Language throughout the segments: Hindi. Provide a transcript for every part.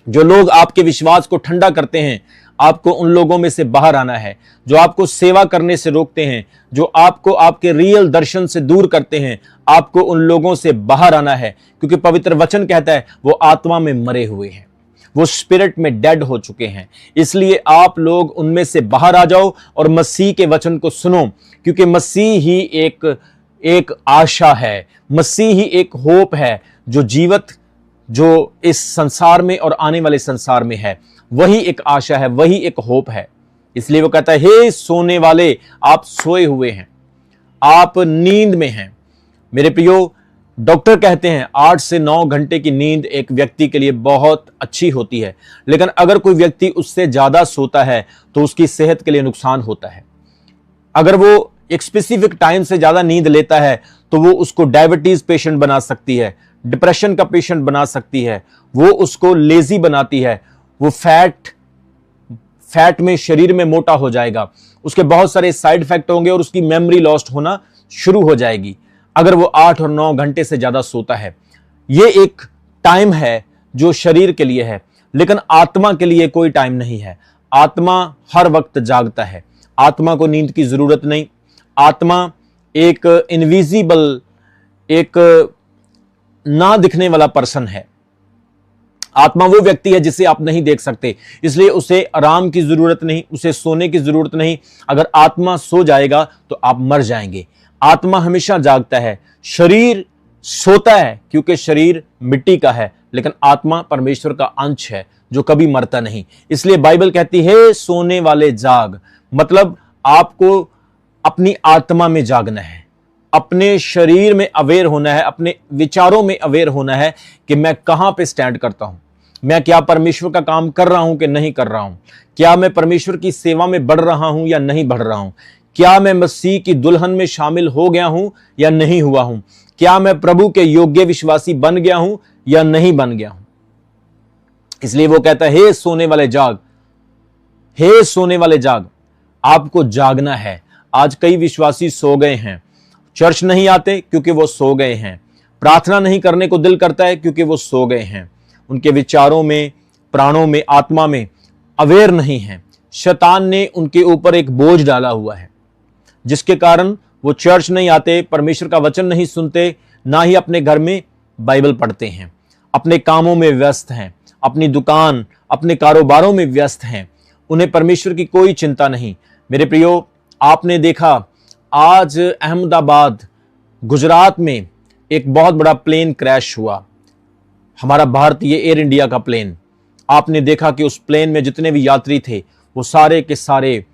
जो लोग आपके विश्वास को ठंडा करते हैं, आपको उन लोगों में से बाहर आना है। जो आपको सेवा करने से रोकते हैं, जो आपको आपके रियल दर्शन से दूर करते हैं, आपको उन लोगों से बाहर आना है। क्योंकि पवित्र वचन कहता है वो आत्मा में मरे हुए हैं, वो स्पिरिट में डेड हो चुके हैं। इसलिए आप लोग उनमें से बाहर आ जाओ और मसीह के वचन को सुनो, क्योंकि मसीह ही एक आशा है, मसीह ही एक होप है जो जीवित, जो इस संसार में और आने वाले संसार में है। वही एक आशा है, वही एक होप है। इसलिए वो कहता है, हे सोने वाले, आप सोए हुए हैं, आप नींद में हैं। मेरे प्रियो, डॉक्टर कहते हैं 8 से 9 घंटे की नींद एक व्यक्ति के लिए बहुत अच्छी होती है, लेकिन अगर कोई व्यक्ति उससे ज्यादा सोता है तो उसकी सेहत के लिए नुकसान होता है। अगर वो एक स्पेसिफिक टाइम से ज्यादा नींद लेता है तो वो उसको डायबिटीज पेशेंट बना सकती है, डिप्रेशन का पेशेंट बना सकती है, वो उसको लेजी बनाती है, वो फैट में, शरीर में मोटा हो जाएगा, उसके बहुत सारे साइड इफेक्ट होंगे और उसकी मेमोरी लॉस्ट होना शुरू हो जाएगी अगर वो 8 और 9 घंटे से ज्यादा सोता है। ये एक टाइम है जो शरीर के लिए है, लेकिन आत्मा के लिए कोई टाइम नहीं है। आत्मा हर वक्त जागता है, आत्मा को नींद की जरूरत नहीं। आत्मा एक इनविजिबल, एक ना दिखने वाला पर्सन है। आत्मा वो व्यक्ति है जिसे आप नहीं देख सकते, इसलिए उसे आराम की जरूरत नहीं, उसे सोने की जरूरत नहीं। अगर आत्मा सो जाएगा तो आप मर जाएंगे। आत्मा हमेशा जागता है, शरीर सोता है क्योंकि शरीर मिट्टी का है, लेकिन आत्मा परमेश्वर का अंश है जो कभी मरता नहीं। इसलिए बाइबल कहती है सोने वाले जाग, मतलब आपको अपनी आत्मा में जागना है, अपने शरीर में अवेयर होना है, अपने विचारों में अवेयर होना है कि मैं कहां पे स्टैंड करता हूं, मैं क्या परमेश्वर का काम कर रहा हूं कि नहीं कर रहा हूं, क्या मैं परमेश्वर की सेवा में बढ़ रहा हूं या नहीं बढ़ रहा हूं, क्या मैं मसीह की दुल्हन में शामिल हो गया हूं या नहीं हुआ हूं, क्या मैं प्रभु के योग्य विश्वासी बन गया हूं या नहीं बन गया हूं। इसलिए वो कहता है हे सोने वाले जाग, हे सोने वाले जाग, आपको जागना है। आज कई विश्वासी सो गए हैं, चर्च नहीं आते क्योंकि वो सो गए हैं, प्रार्थना नहीं करने को दिल करता है क्योंकि वो सो गए हैं, उनके विचारों में, प्राणों में, आत्मा में अवेयर नहीं है। शैतान ने उनके ऊपर एक बोझ डाला हुआ है जिसके कारण वो चर्च नहीं आते, परमेश्वर का वचन नहीं सुनते, ना ही अपने घर में बाइबल पढ़ते हैं, अपने कामों में व्यस्त हैं, अपनी दुकान, अपने कारोबारों में व्यस्त हैं, उन्हें परमेश्वर की कोई चिंता नहीं। मेरे प्रियो, आपने देखा आज अहमदाबाद, गुजरात में एक बहुत बड़ा प्लेन क्रैश हुआ, हमारा भारतीय एयर इंडिया का प्लेन। आपने देखा कि उस प्लेन में जितने भी यात्री थे वो सारे के सारे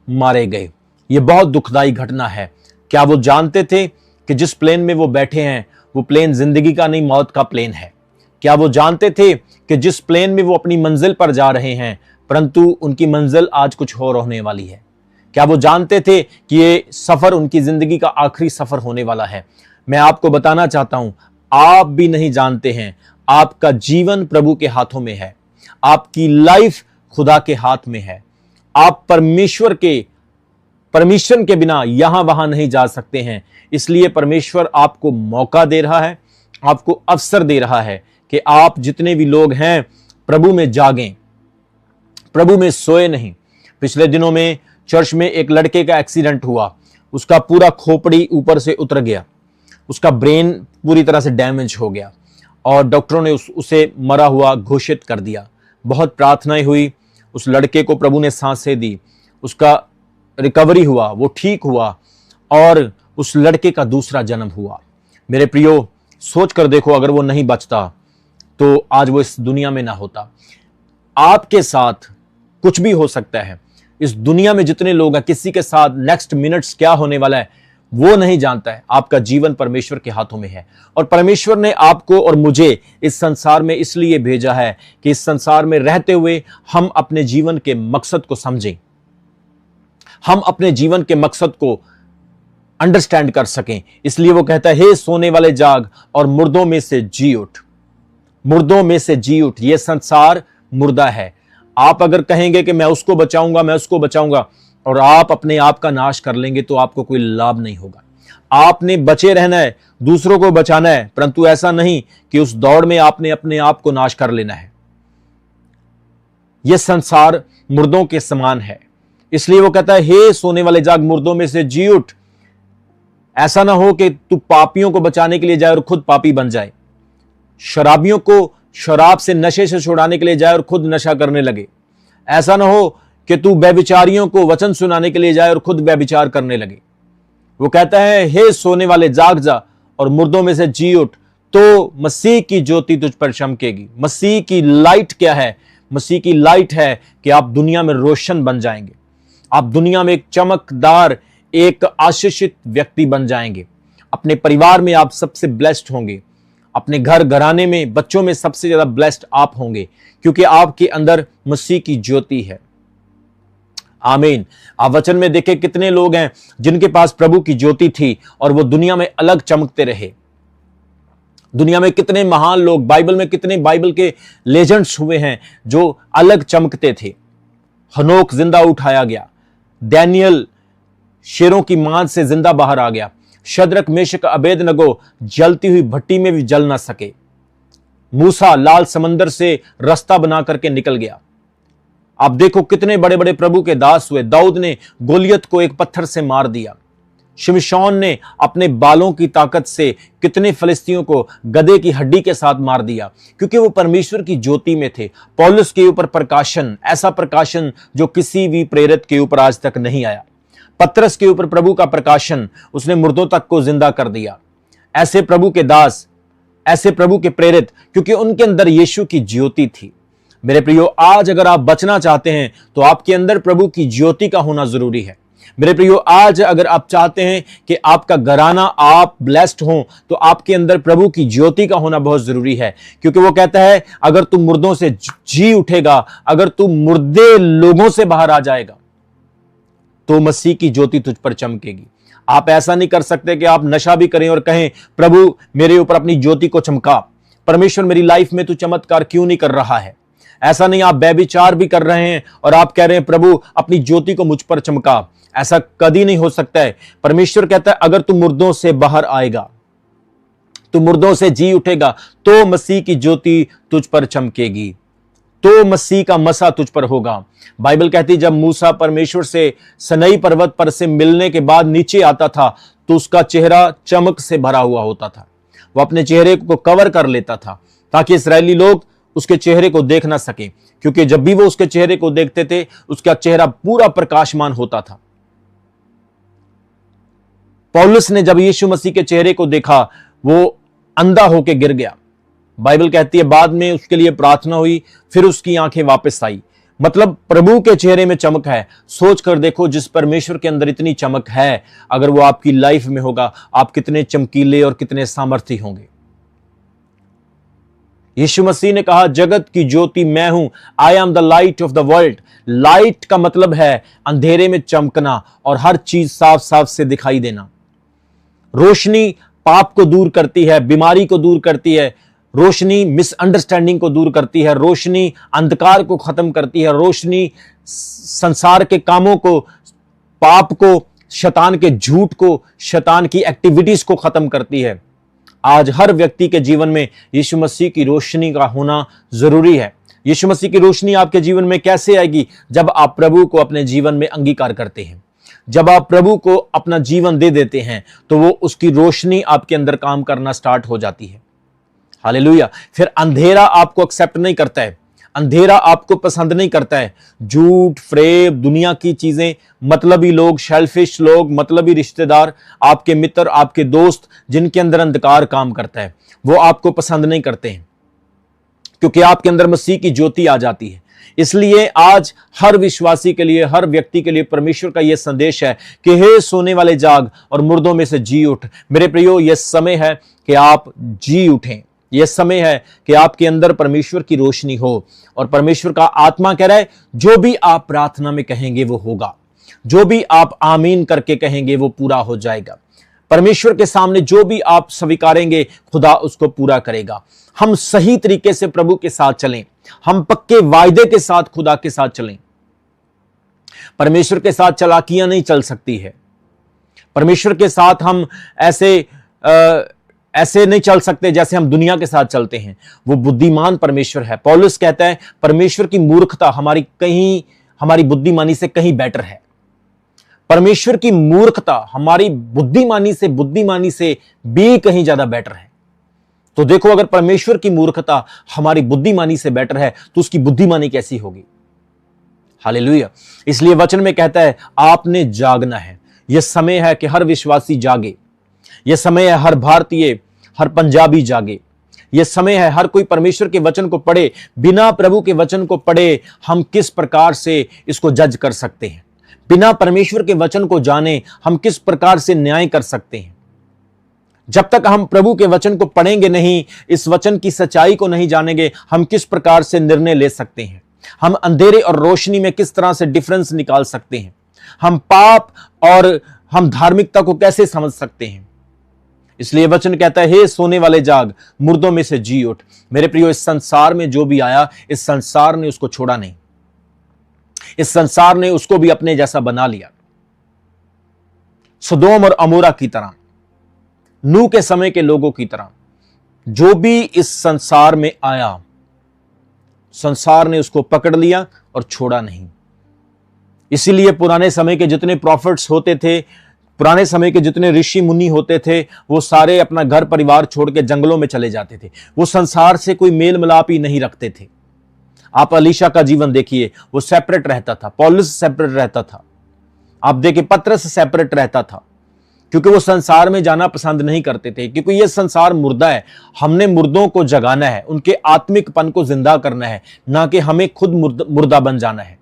मारे गए। ये बहुत दुखदाई घटना है। क्या वो जानते थे कि जिस प्लेन में वो बैठे हैं वो प्लेन जिंदगी का नहीं, मौत का प्लेन है? क्या वो जानते थे कि जिस प्लेन में वो अपनी मंजिल पर जा रहे हैं, परंतु उनकी मंजिल आज कुछ और होने वाली है? क्या वो जानते थे कि ये सफर उनकी जिंदगी का आखिरी सफर होने वाला है? मैं आपको बताना चाहता हूं, आप भी नहीं जानते हैं। आपका जीवन प्रभु के हाथों में है, आपकी लाइफ खुदा के हाथ में है। आप परमेश्वर के परमिशन के बिना यहां वहां नहीं जा सकते हैं। इसलिए परमेश्वर आपको मौका दे रहा है, आपको अवसर दे रहा है कि आप जितने भी लोग हैं प्रभु में जागें, प्रभु में सोए नहीं। पिछले दिनों में चर्च में एक लड़के का एक्सीडेंट हुआ, उसका पूरा खोपड़ी ऊपर से उतर गया, उसका ब्रेन पूरी तरह से डैमेज हो गया और डॉक्टरों ने उसे मरा हुआ घोषित कर दिया। बहुत प्रार्थनाएं हुई, उस लड़के को प्रभु ने सांसें दी, उसका रिकवरी हुआ, वो ठीक हुआ और उस लड़के का दूसरा जन्म हुआ। मेरे प्रियो, सोच कर देखो, अगर वो नहीं बचता तो आज वो इस दुनिया में ना होता। आपके साथ कुछ भी हो सकता है। इस दुनिया में जितने लोग हैं, किसी के साथ नेक्स्ट मिनट्स क्या होने वाला है वो नहीं जानता है। आपका जीवन परमेश्वर के हाथों में है और परमेश्वर ने आपको और मुझे इस संसार में इसलिए भेजा है कि इस संसार में रहते हुए हम अपने जीवन के मकसद को समझें, हम अपने जीवन के मकसद को अंडरस्टैंड कर सकें। इसलिए वो कहता है हे सोने वाले जाग और मुर्दों में से जी उठ, मुर्दों में से जी उठ। ये संसार मुर्दा है। आप अगर कहेंगे कि मैं उसको बचाऊंगा, मैं उसको बचाऊंगा, और आप अपने आप का नाश कर लेंगे तो आपको कोई लाभ नहीं होगा। आपने बचे रहना है, दूसरों को बचाना है, परंतु ऐसा नहीं कि उस दौड़ में आपने अपने आप को नाश कर लेना है। यह संसार मुर्दों के समान है। इसलिए वो कहता है, हे सोने वाले जाग, मुर्दों में से जी उठ। ऐसा ना हो कि तू पापियों को बचाने के लिए जाए और खुद पापी बन जाए, शराबियों को शराब से, नशे से छुड़ाने के लिए जाए और खुद नशा करने लगे। ऐसा ना हो कि तू व्यभिचारियों को वचन सुनाने के लिए जाए और खुद व्यभिचार करने लगे। वो कहता है, हे सोने वाले जाग जा और मुर्दों में से जी उठ, तो मसीह की ज्योति तुझ पर चमकेगी। मसीह की लाइट क्या है? मसीह की लाइट है कि आप दुनिया में रोशन बन जाएंगे, आप दुनिया में एक चमकदार, एक आशीषित व्यक्ति बन जाएंगे। अपने परिवार में आप सबसे ब्लेस्ड होंगे, अपने घर घराने में, बच्चों में सबसे ज्यादा ब्लेस्ड आप होंगे, क्योंकि आपके अंदर मसीह की ज्योति है। आमीन। आप वचन में देखें कितने लोग हैं जिनके पास प्रभु की ज्योति थी और वो दुनिया में अलग चमकते रहे। दुनिया में कितने महान लोग, बाइबल में कितने बाइबल के लेजेंड्स हुए हैं जो अलग चमकते थे। हनोक जिंदा उठाया गया, डैनियल शेरों की मांद से जिंदा बाहर आ गया, शद्रक मेशक अबेदनगो जलती हुई भट्टी में भी जल ना सके, मूसा लाल समंदर से रास्ता बना करके निकल गया। आप देखो कितने बड़े बड़े प्रभु के दास हुए। दाऊद ने गोलियत को एक पत्थर से मार दिया। शिमशोन ने अपने बालों की ताकत से कितने फलिस्तियों को गधे की हड्डी के साथ मार दिया, क्योंकि वो परमेश्वर की ज्योति में थे। पौलुस के ऊपर प्रकाशन, ऐसा प्रकाशन जो किसी भी प्रेरित के ऊपर आज तक नहीं आया। पतरस के ऊपर प्रभु का प्रकाशन, उसने मुर्दों तक को जिंदा कर दिया। ऐसे प्रभु के दास, ऐसे प्रभु के प्रेरित, क्योंकि उनके अंदर यीशु की ज्योति थी। मेरे प्रियो, आज अगर आप बचना चाहते हैं तो आपके अंदर प्रभु की ज्योति का होना जरूरी है। मेरे प्रियो, आज अगर आप चाहते हैं कि आपका घराना, आप ब्लेस्ड हो, तो आपके अंदर प्रभु की ज्योति का होना बहुत जरूरी है। क्योंकि वो कहता है, अगर तू मुर्दों से जी उठेगा, अगर तू मुर्दे लोगों से बाहर आ जाएगा, तो मसीह की ज्योति तुझ पर चमकेगी। आप ऐसा नहीं कर सकते कि आप नशा भी करें और कहें, प्रभु मेरे ऊपर अपनी ज्योति को चमका, परमेश्वर मेरी लाइफ में तू चमत्कार क्यों नहीं कर रहा है। ऐसा नहीं, आप व्यभिचार भी कर रहे हैं और आप कह रहे हैं, प्रभु अपनी ज्योति को मुझ पर चमका। ऐसा कभी नहीं हो सकता है। परमेश्वर कहता है, अगर तू मुर्दों से बाहर आएगा, तू मुर्दों से जी उठेगा, तो मसीह की ज्योति तुझ पर चमकेगी, तो मसीह का मसा तुझ पर होगा। बाइबल कहती है, जब मूसा परमेश्वर से सनई पर्वत पर से मिलने के बाद नीचे आता था, तो उसका चेहरा चमक से भरा हुआ होता था। वो अपने चेहरे को कवर कर लेता था ताकि इस्राएली लोग उसके चेहरे को देख ना सके, क्योंकि जब भी वो उसके चेहरे को देखते थे, उसका चेहरा पूरा प्रकाशमान होता था। पौलुस ने जब यीशु मसीह के चेहरे को देखा, वो अंधा होकर गिर गया। बाइबल कहती है, बाद में उसके लिए प्रार्थना हुई, फिर उसकी आंखें वापस आई। मतलब प्रभु के चेहरे में चमक है। सोच कर देखो, जिस परमेश्वर के अंदर इतनी चमक है, अगर वो आपकी लाइफ में होगा, आप कितने चमकीले और कितने सामर्थी होंगे। यीशु मसीह ने कहा, जगत की ज्योति मैं हूं, I am the light of the world. Light का मतलब है अंधेरे में चमकना और हर चीज साफ साफ से दिखाई देना। रोशनी पाप को दूर करती है, बीमारी को दूर करती है, रोशनी मिसअंडरस्टैंडिंग को दूर करती है, रोशनी अंधकार को खत्म करती है, रोशनी संसार के कामों को, पाप को, शैतान के झूठ को, शैतान की एक्टिविटीज को खत्म करती है। आज हर व्यक्ति के जीवन में यीशु मसीह की रोशनी का होना जरूरी है। यीशु मसीह की रोशनी आपके जीवन में कैसे आएगी? जब आप प्रभु को अपने जीवन में अंगीकार करते हैं, जब आप प्रभु को अपना जीवन दे देते हैं, तो वो उसकी रोशनी आपके अंदर काम करना स्टार्ट हो जाती है। हालेलुया। फिर अंधेरा आपको एक्सेप्ट नहीं करता है, अंधेरा आपको पसंद नहीं करता है। झूठ, फ्रेब, दुनिया की चीजें, मतलबी लोग, शेल्फिश लोग, मतलबी रिश्तेदार, आपके मित्र, आपके दोस्त, जिनके अंदर अंधकार काम करता है, वो आपको पसंद नहीं करते हैं, क्योंकि आपके अंदर मसीह की ज्योति आ जाती है। इसलिए आज हर विश्वासी के लिए, हर व्यक्ति के लिए परमेश्वर का यह संदेश है कि हे सोने वाले जाग और मुर्दों में से जी उठ। मेरे प्रियो, यह समय है कि आप जी उठें। यह समय है कि आपके अंदर परमेश्वर की रोशनी हो। और परमेश्वर का आत्मा कह रहा है, जो भी आप प्रार्थना में कहेंगे वो होगा, जो भी आप आमीन करके कहेंगे वो पूरा हो जाएगा। परमेश्वर के सामने जो भी आप स्वीकारेंगे, खुदा उसको पूरा करेगा। हम सही तरीके से प्रभु के साथ चलें, हम पक्के वायदे के साथ खुदा के साथ चलें। परमेश्वर के साथ चालाकियां नहीं चल सकती है। परमेश्वर के साथ हम ऐसे ऐसे नहीं चल सकते जैसे हम दुनिया के साथ चलते हैं। वो बुद्धिमान परमेश्वर है। पौलुस कहता है परमेश्वर की मूर्खता हमारी बुद्धिमानी से कहीं बेटर है। परमेश्वर की मूर्खता हमारी बुद्धिमानी से भी कहीं ज्यादा बेटर है। तो देखो, अगर परमेश्वर की मूर्खता हमारी बुद्धिमानी से बेटर है तो उसकी बुद्धिमानी कैसी होगी। हालेलुया। इसलिए वचन में कहता है आपने जागना है। यह समय है कि हर विश्वासी जागे। यह समय है हर भारतीय, हर पंजाबी जागे। यह समय है हर कोई परमेश्वर के वचन को पढ़े। बिना प्रभु के वचन को पढ़े हम किस प्रकार से इसको जज कर सकते हैं। बिना परमेश्वर के वचन को जाने हम किस प्रकार से न्याय कर सकते हैं। जब तक हम प्रभु के वचन को पढ़ेंगे नहीं, इस वचन की सच्चाई को नहीं जानेंगे, हम किस प्रकार से निर्णय ले सकते हैं। हम अंधेरे और रोशनी में किस तरह से डिफरेंस निकाल सकते हैं। हम पाप और हम धार्मिकता को कैसे समझ सकते हैं। इसलिए वचन कहता है हे सोने वाले जाग, मुर्दों में से जी उठ। मेरे प्रियो, इस संसार में जो भी आया, इस संसार ने उसको छोड़ा नहीं। इस संसार ने उसको भी अपने जैसा बना लिया। सदोम और अमोरा की तरह, नूह के समय के लोगों की तरह जो भी इस संसार में आया, संसार ने उसको पकड़ लिया और छोड़ा नहीं। इसीलिए पुराने समय के जितने प्रॉफिट्स होते थे, पुराने समय के जितने ऋषि मुनि होते थे, वो सारे अपना घर परिवार छोड़ के जंगलों में चले जाते थे। वो संसार से कोई मेल मिलाप ही नहीं रखते थे। आप अलीशा का जीवन देखिए, वो सेपरेट रहता था। पौलुस सेपरेट रहता था। आप देखिए पतरस सेपरेट रहता था, क्योंकि वो संसार में जाना पसंद नहीं करते थे। क्योंकि ये संसार मुर्दा है, हमने मुर्दों को जगाना है, उनके आत्मिकपन को जिंदा करना है, ना कि हमें खुद मुर्दा बन जाना है।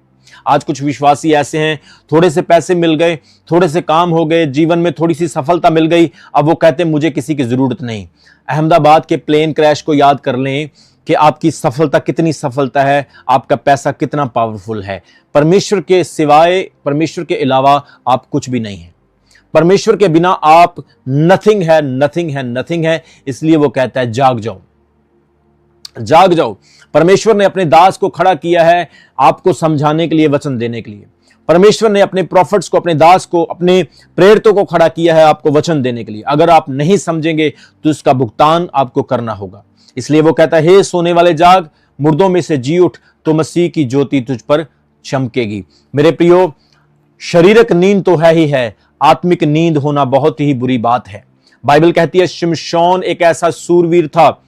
आज कुछ विश्वासी ऐसे हैं, थोड़े से पैसे मिल गए, थोड़े से काम हो गए, जीवन में थोड़ी सी सफलता मिल गई, अब वो कहते हैं मुझे किसी की जरूरत नहीं। अहमदाबाद के प्लेन क्रैश को याद कर लें कि आपकी सफलता कितनी सफलता है, आपका पैसा कितना पावरफुल है। परमेश्वर के सिवाय, परमेश्वर के अलावा आप कुछ भी नहीं है। परमेश्वर के बिना आप नथिंग है, नथिंग है, नथिंग है। इसलिए वो कहता है जाग जाओ, जाग जाओ। परमेश्वर ने अपने दास को खड़ा किया है आपको समझाने के लिए, वचन देने के लिए। परमेश्वर ने अपने प्रॉफिट्स को, अपने दास को, अपने प्रेरितों को खड़ा किया है आपको वचन देने के लिए। अगर आप नहीं समझेंगे तो इसका भुगतान आपको करना होगा। इसलिए वो कहता है हे सोने वाले जाग, मुर्दों में से जी उठ, तो मसीह की ज्योति तुझ पर चमकेगी। मेरे प्रियो, शारीरिक नींद तो है ही है, आत्मिक नींद होना बहुत ही बुरी बात है। बाइबल कहती है शिमशोन एक ऐसा सूरवीर था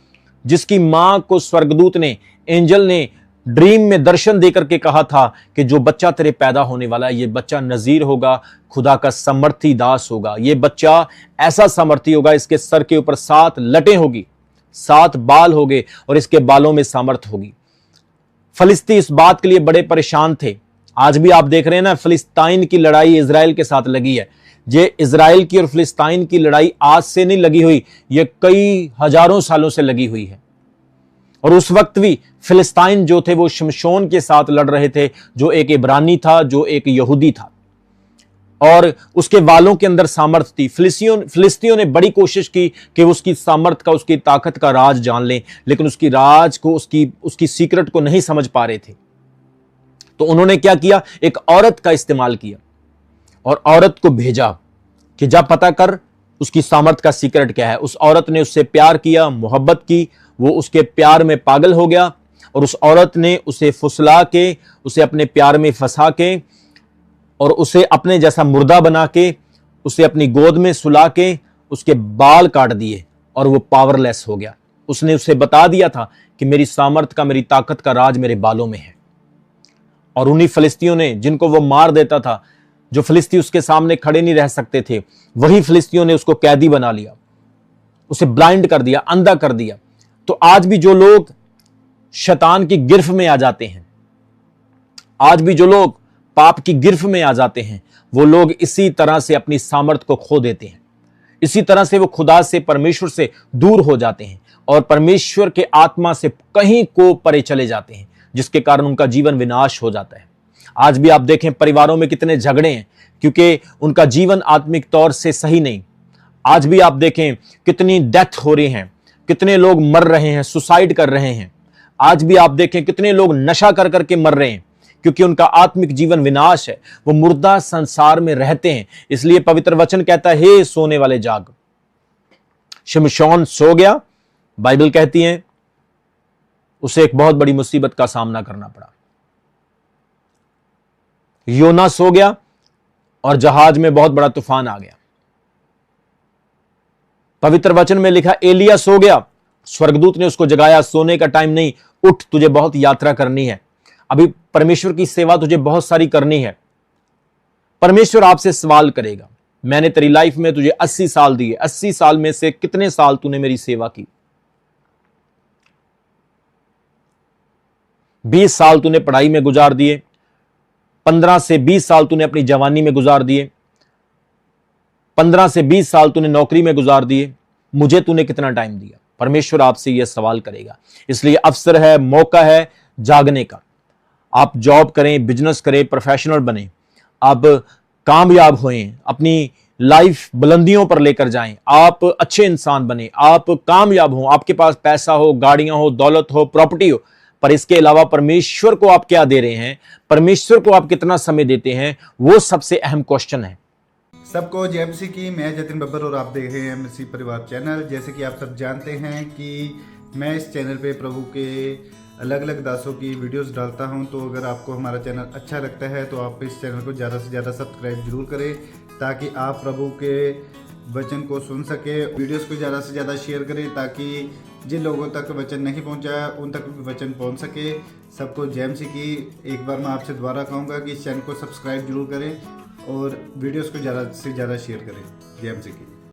जिसकी मां को स्वर्गदूत ने, एंजल ने ड्रीम में दर्शन देकर के कहा था कि जो बच्चा तेरे पैदा होने वाला है, ये बच्चा नजीर होगा, खुदा का समर्थी दास होगा। ये बच्चा ऐसा समर्थी होगा, इसके सर के ऊपर 7 लटें होगी, 7 बाल होंगे और इसके बालों में सामर्थ होगी। फलिस्ती इस बात के लिए बड़े परेशान थे। आज भी आप देख रहे हैं ना, फिलिस्तीन की लड़ाई इजराइल के साथ लगी है। ये इजराइल की और फिलिस्तीन की लड़ाई आज से नहीं लगी हुई, ये कई हजारों सालों से लगी हुई है। और उस वक्त भी फिलिस्तीन जो थे वो शिमशोन के साथ लड़ रहे थे, जो एक इब्रानी था, जो एक यहूदी था, और उसके वालों के अंदर सामर्थ थी। फिलिस्तियों ने बड़ी कोशिश की कि उसकी सामर्थ का, उसकी ताकत का राज जान लें, लेकिन उसकी राज को, उसकी सीक्रेट को नहीं समझ पा रहे थे। तो उन्होंने क्या किया, एक औरत का इस्तेमाल किया और औरत को भेजा कि जा पता कर उसकी सामर्थ का सीक्रेट क्या है। उस औरत ने उससे प्यार किया, मोहब्बत की, वो उसके प्यार में पागल हो गया और उस औरत ने उसे फुसला के, उसे अपने प्यार में फंसा के और उसे अपने जैसा मुर्दा बना के, उसे अपनी गोद में सुला के उसके बाल काट दिए और वो पावरलेस हो गया। उसने उसे बता दिया था कि मेरी सामर्थ का, मेरी ताकत का राज मेरे बालों में है। और उन्हीं फिलिस्तियों ने, जिनको वो मार देता था, जो फिलिस्ती उसके सामने खड़े नहीं रह सकते थे, वही फिलिस्तियों ने उसको कैदी बना लिया, उसे ब्लाइंड कर दिया, अंधा कर दिया। तो आज भी जो लोग शैतान की गिरफ्त में आ जाते हैं, आज भी जो लोग पाप की गिरफ्त में आ जाते हैं, वो लोग इसी तरह से अपनी सामर्थ को खो देते हैं। इसी तरह से वो खुदा से, परमेश्वर से दूर हो जाते हैं और परमेश्वर के आत्मा से कहीं को परे चले जाते हैं, जिसके कारण उनका जीवन विनाश हो जाता है। आज भी आप देखें परिवारों में कितने झगड़े हैं, क्योंकि उनका जीवन आत्मिक तौर से सही नहीं। आज भी आप देखें कितनी डेथ हो रही हैं, कितने लोग मर रहे हैं, सुसाइड कर रहे हैं। आज भी आप देखें कितने लोग नशा कर करके मर रहे हैं, क्योंकि उनका आत्मिक जीवन विनाश है, वो मुर्दा संसार में रहते हैं। इसलिए पवित्र वचन कहता है हे सोने वाले जाग। शिमशोन सो गया, बाइबल कहती है उसे एक बहुत बड़ी मुसीबत का सामना करना पड़ा। योना सो गया और जहाज में बहुत बड़ा तूफान आ गया। पवित्र वचन में लिखा एलिया सो गया, स्वर्गदूत ने उसको जगाया, सोने का टाइम नहीं, उठ, तुझे बहुत यात्रा करनी है, अभी परमेश्वर की सेवा तुझे बहुत सारी करनी है। परमेश्वर आपसे सवाल करेगा, मैंने तेरी लाइफ में तुझे 80 साल दिए, 80 साल में से कितने साल तूने मेरी सेवा की? 20 साल तूने पढ़ाई में गुजार दिए, 15 से 20 साल तूने अपनी जवानी में गुजार दिए, 15 से 20 साल तूने नौकरी में गुजार दिए, मुझे तूने कितना टाइम दिया? परमेश्वर आपसे यह सवाल करेगा। इसलिए अवसर है, मौका है जागने का। आप जॉब करें, बिजनेस करें, प्रोफेशनल बने, आप कामयाब होएं, अपनी लाइफ बुलंदियों पर लेकर जाएं, आप अच्छे इंसान बने, आप कामयाब हो, आपके पास पैसा हो, गाड़ियां हो, दौलत हो, प्रॉपर्टी हो, पर इसके अलावा परमेश्वर को आप क्या दे रहे हैं, परमेश्वर को आप कितना समय देते हैं, वो सबसे अहम क्वेश्चन है। सबको जय मसीह की। मैं जतिन बब्बर और आप देख रहे हैं मसीह परिवार चैनल। जैसे कि आप सब जानते हैं कि मैं इस चैनल पे प्रभु के अलग अलग दासों की वीडियोस डालता हूं, तो अगर आपको हमारा चैनल अच्छा लगता है तो आप इस चैनल को ज़्यादा से ज़्यादा सब्सक्राइब जरूर करें, ताकि आप प्रभु के वचन को सुन सके। वीडियोस को ज़्यादा से ज़्यादा शेयर करें, ताकि जिन लोगों तक वचन नहीं पहुंचा उन तक भी वचन पहुंच सके। सबको जय मसीह की। एक बार मैं आपसे दोबारा कहूँगा कि इस चैनल को सब्सक्राइब जरूर करें और वीडियोस को ज़्यादा से ज़्यादा शेयर करें। जय मसीह की।